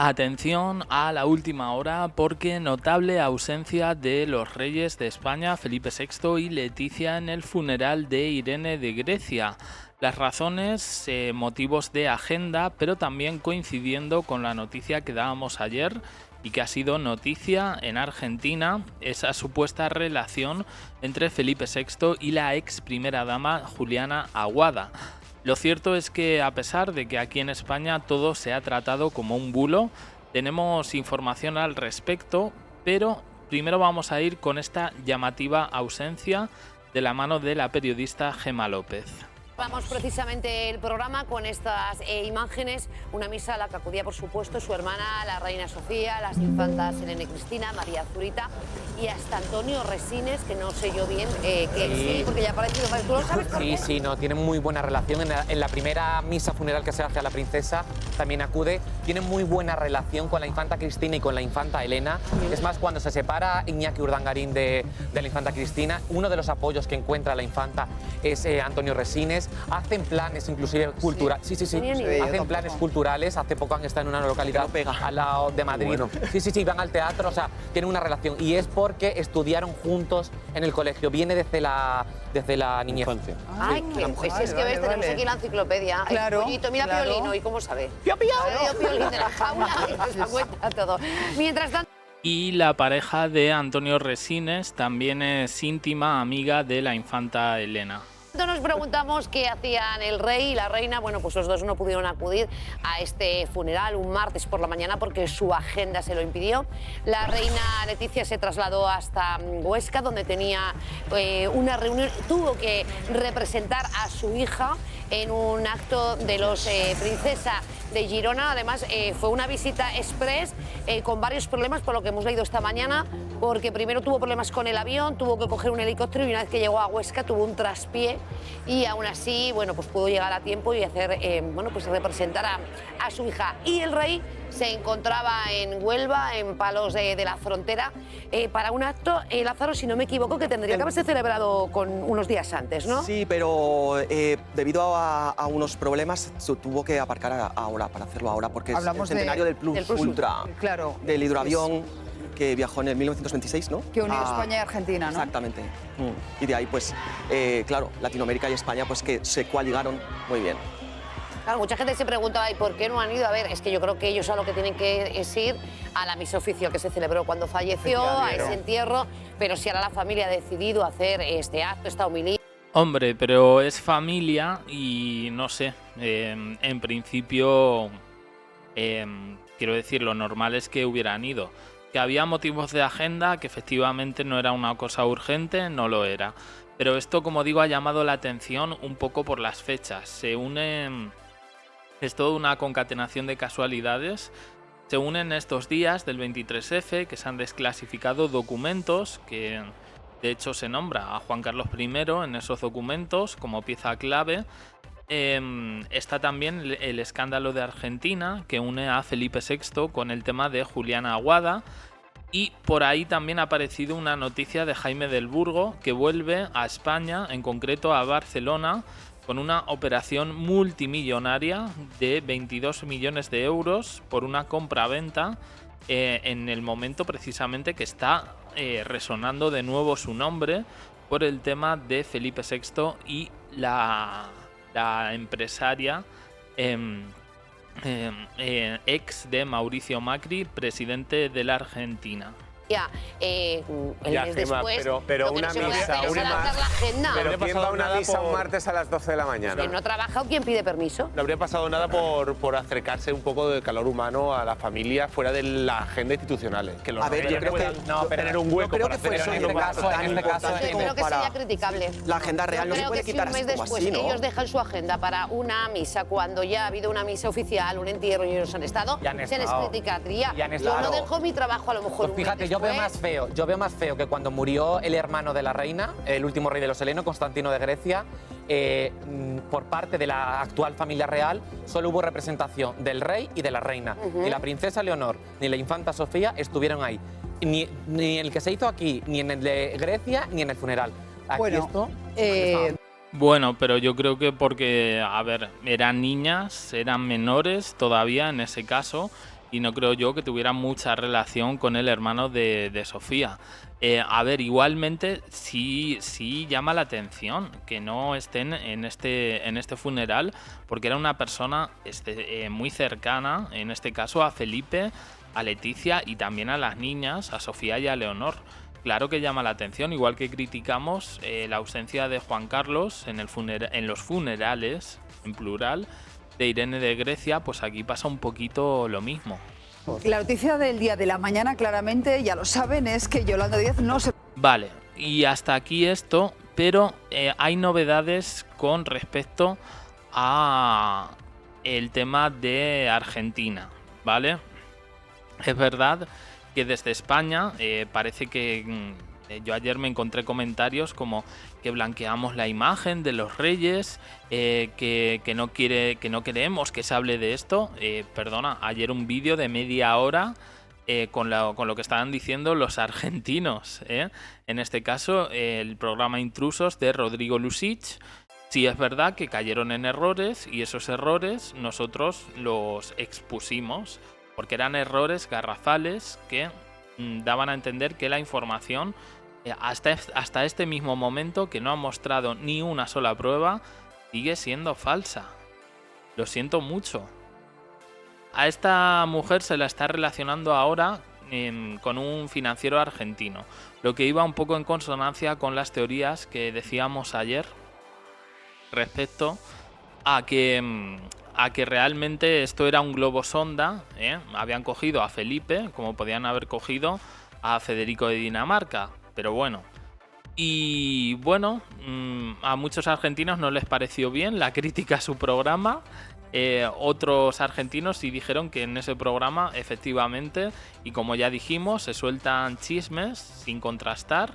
Atención a la última hora porque notable ausencia de los reyes de España, Felipe VI y Leticia en el funeral de Irene de Grecia. Las razones, motivos de agenda, pero también coincidiendo con la noticia que dábamos ayer y que ha sido noticia en Argentina, esa supuesta relación entre Felipe VI y la ex primera dama Juliana Aguada. Lo cierto es que a pesar de que aquí en España todo se ha tratado como un bulo, tenemos información al respecto, pero primero vamos a ir con esta llamativa ausencia de la mano de la periodista Gemma López. Vamos precisamente el programa con estas imágenes, una misa a la que acudía por supuesto su hermana, la reina Sofía, las infantas Elena y Cristina, María Zurita y hasta Antonio Resines, que no sé yo bien, sí, porque ya ha aparecido, ¿tú lo sabes por qué? Sí, no, tienen muy buena relación. En la primera misa funeral que se hace a la princesa también acude, tienen muy buena relación con la infanta Cristina y con la infanta Elena. Es más, cuando se separa Iñaki Urdangarín de la infanta Cristina, uno de los apoyos que encuentra la infanta es Antonio Resines. Hacen planes inclusive culturales. Sí. Hacen planes culturales. Hace poco han estado en una localidad al lado de Madrid. Bueno. Sí, van al teatro, o sea, tienen una relación. Y es porque estudiaron juntos en el colegio. Viene desde la niñez. Ay, pues es que ves, tenemos aquí la enciclopedia. Claro, El pollito, mira claro. Piolino, ¿y cómo sabe? ¡Pío! Piolín de la jaula, y nos lo cuenta todo. Mientras tanto... Y la pareja de Antonio Resines también es íntima amiga de la infanta Elena. Nos preguntamos qué hacían el rey y la reina. Bueno, pues los dos no pudieron acudir a este funeral un martes por la mañana porque su agenda se lo impidió. La reina Leticia se trasladó hasta Huesca, donde tenía una reunión. Tuvo que representar a su hija en un acto de los Princesa de Girona. Además, fue una visita express con varios problemas, por lo que hemos leído esta mañana, porque primero tuvo problemas con el avión, tuvo que coger un helicóptero y una vez que llegó a Huesca tuvo un traspié y aún así, bueno, pues pudo llegar a tiempo y hacer, pues representar a su hija. Y el rey se encontraba en Huelva, en Palos de la Frontera, para un acto, Lázaro, si no me equivoco, que tendría que haberse celebrado con unos días antes, ¿no? Sí, pero debido a unos problemas se tuvo que aparcar ahora, para hacerlo ahora, porque Hablamos es el centenario del Plus Ultra, claro, del hidroavión que viajó en el 1926, ¿no? que unió España y Argentina, ¿no? Exactamente. Y de ahí, pues, claro, Latinoamérica y España, pues que se coaligaron muy bien. Claro, mucha gente se preguntaba, ¿y por qué no han ido? A ver, es que yo creo que ellos a lo que tienen que es ir a la misa oficial que se celebró cuando falleció, a ese entierro, pero si ahora la familia ha decidido hacer este acto, esta homilía. Hombre, pero es familia y no sé, en principio, quiero decir, lo normal es que hubieran ido. Que había motivos de agenda, que efectivamente no era una cosa urgente, no lo era. Pero esto, como digo, ha llamado la atención un poco por las fechas. Se unen, es toda una concatenación de casualidades. Se unen estos días del 23F, que se han desclasificado documentos que... De hecho, se nombra a Juan Carlos I en esos documentos como pieza clave. Está también el escándalo de Argentina, que une a Felipe VI con el tema de Juliana Aguada. Y por ahí también ha aparecido una noticia de Jaime del Burgo, que vuelve a España, en concreto a Barcelona, con una operación multimillonaria de 22 millones de euros por una compra-venta en el momento precisamente que está resonando de nuevo su nombre por el tema de Felipe VI y la empresaria ex de Mauricio Macri, presidente de la Argentina. El mes Gemma, después, pero lo que una no se puede misa, hacer es una adaptar la agenda. Pero ¿quién va a una misa un martes a las 12 de la mañana? ¿Quién no ha trabajado? ¿Quién pide permiso? No habría pasado nada por acercarse un poco de calor humano a la familia fuera de la agenda institucional. Que los A ver, yo creo que no, tener un hueco creo para que fue hacer eso eso. en este caso, Yo creo que sería criticable. la agenda real no se Creo puede que si quitar un así mes como después así, ¿no? ellos dejan su agenda para una misa, cuando ya ha habido una misa oficial, un entierro y ellos han estado, se les criticaría. Yo no dejo mi trabajo a lo mejor Pues fíjate, yo veo más feo que cuando murió el hermano de la reina, el último rey de los helenos, Constantino de Grecia, por parte de la actual familia real, solo hubo representación del rey y de la reina. Ni la princesa Leonor ni la infanta Sofía estuvieron ahí. Ni el que se hizo aquí, ni en el de Grecia, ni en el funeral. Aquí Bueno, Bueno, pero yo creo que porque, a ver, eran niñas, eran menores todavía en ese caso, y no creo yo que tuviera mucha relación con el hermano de Sofía. A ver, igualmente sí llama la atención que no estén en este funeral, porque era una persona muy cercana, en este caso a Felipe, a Leticia y también a las niñas, a Sofía y a Leonor. Claro que llama la atención, igual que criticamos la ausencia de Juan Carlos en los funerales, en plural, de Irene de Grecia, pues aquí pasa un poquito lo mismo. La noticia del día de la mañana, claramente, ya lo saben, es que Yolanda Díaz no se... Vale, y hasta aquí esto, pero hay novedades con respecto a el tema de Argentina, ¿vale? Es verdad que desde España parece que yo ayer me encontré comentarios como que blanqueamos la imagen de los reyes, que no queremos que se hable de esto. Perdona, ayer un vídeo de media hora con lo que estaban diciendo los argentinos. En este caso, el programa Intrusos de Rodrigo Lucich. Sí es verdad que cayeron en errores y esos errores nosotros los expusimos, porque eran errores garrafales que daban a entender que la información hasta este mismo momento, que no ha mostrado ni una sola prueba, sigue siendo falsa. Lo siento mucho. A esta mujer se la está relacionando ahora con un financiero argentino, lo que iba un poco en consonancia con las teorías que decíamos ayer respecto a que realmente esto era un globo sonda. Habían cogido a Felipe, como podían haber cogido a Federico de Dinamarca, pero bueno. Y bueno, a muchos argentinos no les pareció bien la crítica a su programa. Otros argentinos sí dijeron que en ese programa, efectivamente, y como ya dijimos, se sueltan chismes sin contrastar.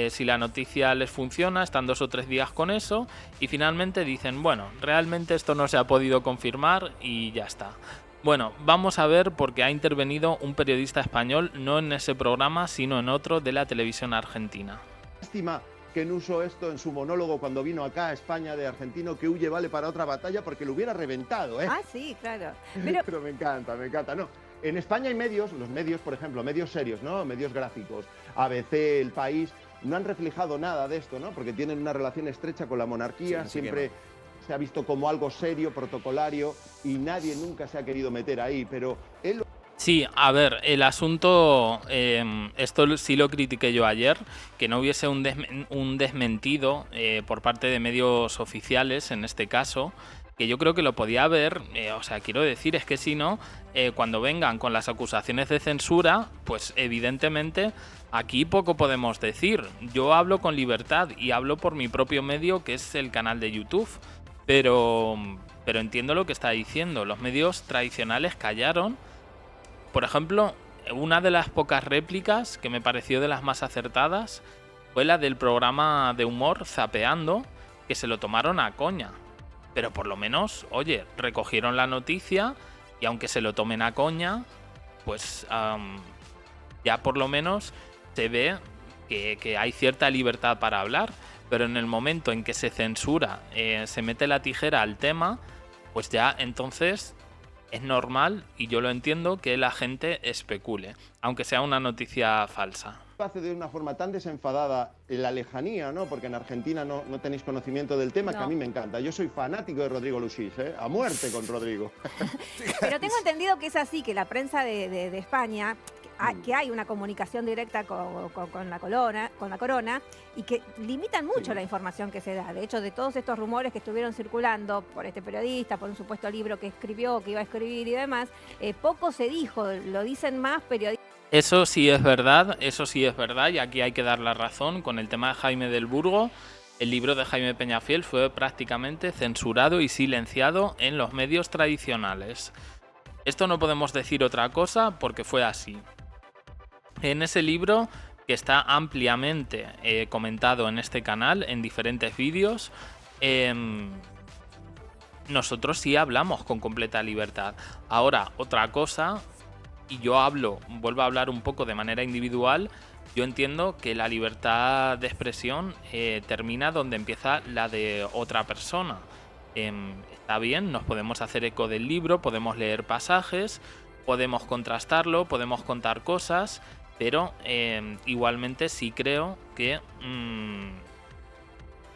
Si la noticia les funciona, están 2 o 3 días con eso y finalmente dicen, bueno, realmente esto no se ha podido confirmar y ya está. Bueno, vamos a ver, porque ha intervenido un periodista español, no en ese programa, sino en otro de la televisión argentina. Lástima que no usó esto en su monólogo cuando vino acá a España de argentino, que huye vale para otra batalla, porque lo hubiera reventado, ¿eh? Ah, sí, claro. Pero me encanta, no. En España hay medios, los medios, por ejemplo, medios serios, ¿no? Medios gráficos, ABC, El País, no han reflejado nada de esto, ¿no? Porque tienen una relación estrecha con la monarquía, sí, siempre se ha visto como algo serio, protocolario, y nadie nunca se ha querido meter ahí, pero él... Sí, a ver, el asunto, esto sí lo critiqué yo ayer, que no hubiese un desmentido por parte de medios oficiales, en este caso, que yo creo que lo podía haber. O sea, quiero decir, es que si no, cuando vengan con las acusaciones de censura, pues evidentemente aquí poco podemos decir. Yo hablo con libertad y hablo por mi propio medio, que es el canal de YouTube, pero entiendo lo que está diciendo. Los medios tradicionales callaron. Por ejemplo, una de las pocas réplicas que me pareció de las más acertadas fue la del programa de humor Zapeando, que se lo tomaron a coña. Pero por lo menos, oye, recogieron la noticia y aunque se lo tomen a coña, pues ya por lo menos se ve que hay cierta libertad para hablar. Pero en el momento en que se censura, se mete la tijera al tema, pues ya entonces es normal, y yo lo entiendo, que la gente especule, aunque sea una noticia falsa. Hace de una forma tan desenfadada en la lejanía, ¿no? Porque en Argentina no tenéis conocimiento del tema, no. Que a mí me encanta. Yo soy fanático de Rodrigo Lucich, a muerte con Rodrigo. Pero tengo entendido que es así, que la prensa de España, que hay una comunicación directa con la corona y que limitan mucho la información que se da. De hecho, de todos estos rumores que estuvieron circulando por este periodista, por un supuesto libro que escribió, que iba a escribir y demás, poco se dijo, lo dicen más periodistas. Eso sí es verdad, y aquí hay que dar la razón con el tema de Jaime del Burgo. El libro de Jaime Peñafiel fue prácticamente censurado y silenciado en los medios tradicionales. Esto no podemos decir otra cosa porque fue así. En ese libro, que está ampliamente comentado en este canal, en diferentes vídeos, nosotros sí hablamos con completa libertad. Ahora, otra cosa, y yo vuelvo a hablar un poco de manera individual, yo entiendo que la libertad de expresión termina donde empieza la de otra persona. Está bien, nos podemos hacer eco del libro, podemos leer pasajes, podemos contrastarlo, podemos contar cosas, pero igualmente sí creo que,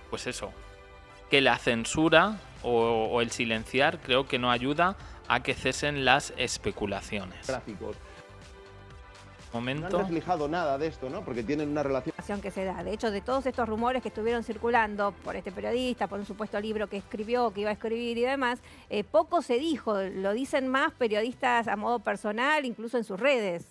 pues eso, que la censura o el silenciar creo que no ayuda a que cesen las especulaciones. Gráficos. No Momento. han reflejado nada de esto, ¿no? Porque tienen una relación Que se da. De hecho, de todos estos rumores que estuvieron circulando por este periodista, por un supuesto libro que escribió, que iba a escribir y demás, poco se dijo. Lo dicen más periodistas a modo personal, incluso en sus redes.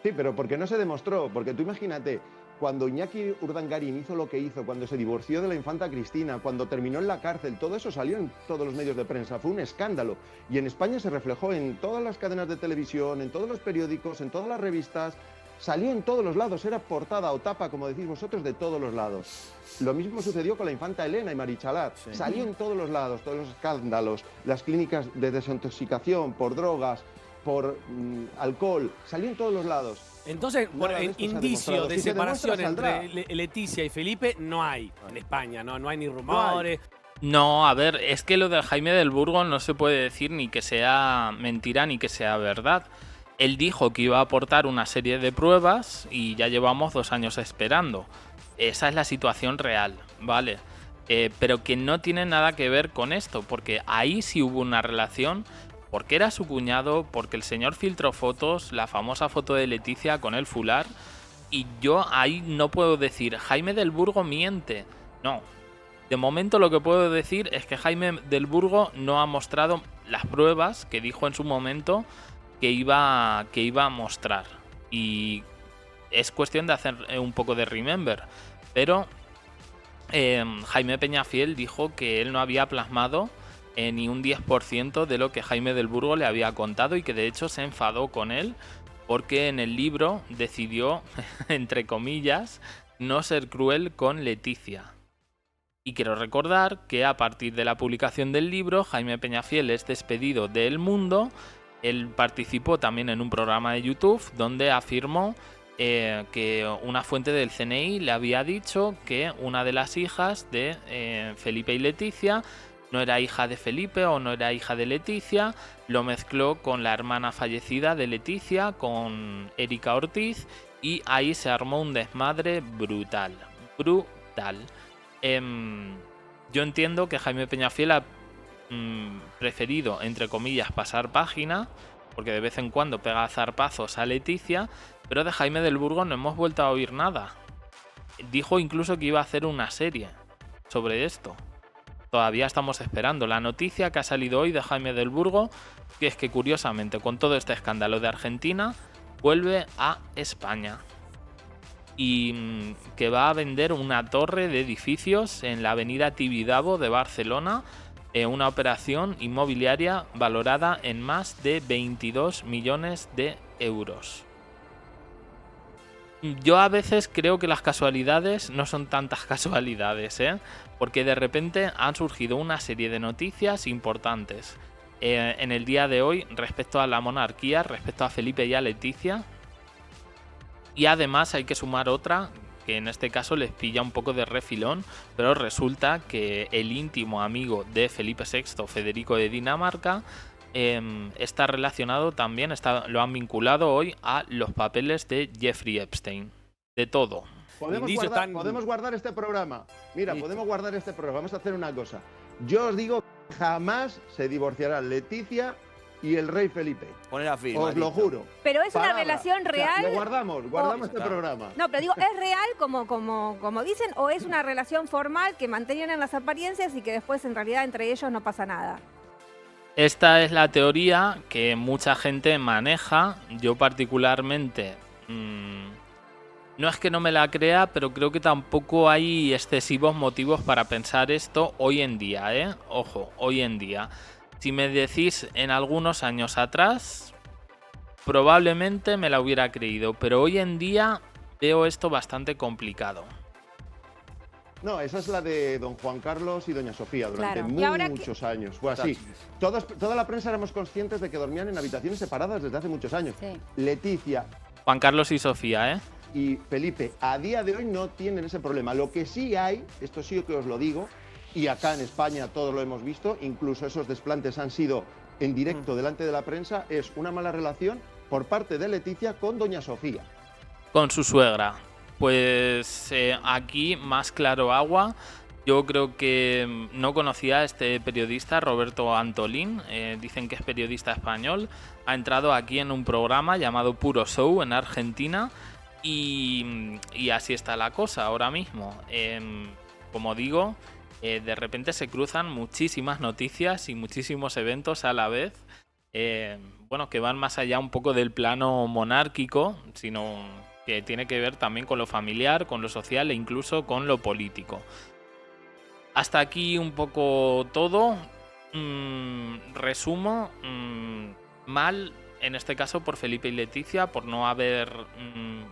Sí, pero porque no se demostró, porque tú imagínate, cuando Iñaki Urdangarín hizo lo que hizo, cuando se divorció de la infanta Cristina, cuando terminó en la cárcel, todo eso salió en todos los medios de prensa, fue un escándalo. Y en España se reflejó en todas las cadenas de televisión, en todos los periódicos, en todas las revistas, salió en todos los lados, era portada o tapa, como decís vosotros, de todos los lados. Lo mismo sucedió con la infanta Elena y Marichalar, salió en todos los lados, todos los escándalos, las clínicas de desintoxicación por drogas, por alcohol, salió en todos los lados. Entonces, Nada de esto se ha indicio demostrado. de Si se separación demuestra, entre Leticia y Felipe no hay en España, no hay ni rumores. No, a ver, es que lo de Jaime del Burgo no se puede decir ni que sea mentira ni que sea verdad. Él dijo que iba a aportar una serie de pruebas y ya llevamos 2 años esperando. Esa es la situación real, ¿vale? Pero que no tiene nada que ver con esto, porque ahí sí hubo una relación, porque era su cuñado, porque el señor filtró fotos, la famosa foto de Leticia con el fular, y yo ahí no puedo decir, Jaime del Burgo miente. No. De momento lo que puedo decir es que Jaime del Burgo no ha mostrado las pruebas que dijo en su momento que iba a mostrar. Y es cuestión de hacer un poco de remember. Pero Jaime Peñafiel dijo que él no había plasmado ni un 10% de lo que Jaime del Burgo le había contado y que de hecho se enfadó con él porque en el libro decidió, entre comillas, no ser cruel con Leticia. Y quiero recordar que a partir de la publicación del libro, Jaime Peñafiel es despedido de El Mundo. Él participó también en un programa de YouTube donde afirmó que una fuente del CNI le había dicho que una de las hijas de Felipe y Leticia no era hija de Felipe o no era hija de Leticia, lo mezcló con la hermana fallecida de Leticia, con Erika Ortiz, y ahí se armó un desmadre brutal. Brutal. Yo entiendo que Jaime Peñafiel ha preferido, entre comillas, pasar página, porque de vez en cuando pega zarpazos a Leticia, pero de Jaime del Burgo no hemos vuelto a oír nada. Dijo incluso que iba a hacer una serie sobre esto. Todavía estamos esperando la noticia que ha salido hoy de Jaime del Burgo, que es que curiosamente con todo este escándalo de Argentina vuelve a España y que va a vender una torre de edificios en la avenida Tibidabo de Barcelona, una operación inmobiliaria valorada en más de 22 millones de euros. Yo a veces creo que las casualidades no son tantas casualidades, porque de repente han surgido una serie de noticias importantes en el día de hoy respecto a la monarquía, respecto a Felipe y a Leticia. Y además hay que sumar otra, que en este caso les pilla un poco de refilón, pero resulta que el íntimo amigo de Felipe VI, Federico de Dinamarca, está relacionado también, lo han vinculado hoy a los papeles de Jeffrey Epstein. De todo. Podemos guardar este programa. Mira, podemos guardar este programa. Vamos a hacer una cosa. Yo os digo, jamás se divorciarán Leticia y el rey Felipe. Poner a firma. Os lo juro. Pero es Palabra. una relación real. O sea, lo guardamos este programa. No, pero digo, ¿es real como dicen o es una relación formal que mantenían en las apariencias y que después en realidad entre ellos no pasa nada? Esta es la teoría que mucha gente maneja. Yo particularmente no es que no me la crea, pero creo que tampoco hay excesivos motivos para pensar esto hoy en día, Ojo, hoy en día. Si me decís en algunos años atrás, probablemente me la hubiera creído, pero hoy en día veo esto bastante complicado. No, esa es la de don Juan Carlos y doña Sofía durante muchos años. Fue así. Toda la prensa éramos conscientes de que dormían en habitaciones separadas desde hace muchos años. Sí. Leticia, Juan Carlos y Sofía, y Felipe, a día de hoy no tienen ese problema. Lo que sí hay, esto sí que os lo digo, y acá en España todos lo hemos visto, incluso esos desplantes han sido en directo delante de la prensa es una mala relación por parte de Leticia con doña Sofía. Con su suegra. Pues aquí más claro agua. Yo creo que no conocía a este periodista, Roberto Antolín, dicen que es periodista español, ha entrado aquí en un programa llamado Puro Show en Argentina y así está la cosa ahora mismo. Como digo, de repente se cruzan muchísimas noticias y muchísimos eventos a la vez, bueno, que van más allá un poco del plano monárquico, sino que tiene que ver también con lo familiar, con lo social e incluso con lo político. Hasta aquí un poco todo. Resumo, mal en este caso por Felipe y Leticia por no haber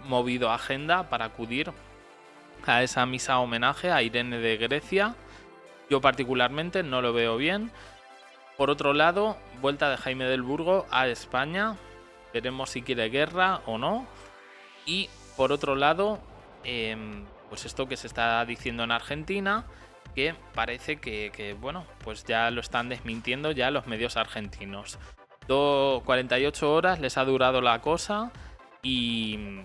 movido agenda para acudir a esa misa homenaje a Irene de Grecia. Yo particularmente no lo veo bien. Por otro lado, vuelta de Jaime del Burgo a España. Veremos si quiere guerra o no. Y por otro lado, pues esto que se está diciendo en Argentina, que parece que bueno, pues ya lo están desmintiendo ya los medios argentinos. 48 horas les ha durado la cosa y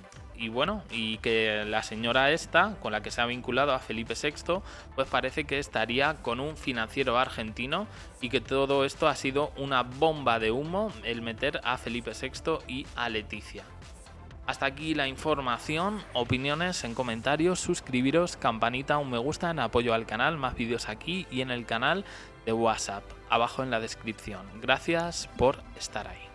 bueno, y que la señora esta, con la que se ha vinculado a Felipe VI, pues parece que estaría con un financiero argentino y que todo esto ha sido una bomba de humo el meter a Felipe VI y a Leticia. Hasta aquí la información, opiniones en comentarios, suscribiros, campanita, un me gusta en apoyo al canal, más vídeos aquí y en el canal de WhatsApp, abajo en la descripción. Gracias por estar ahí.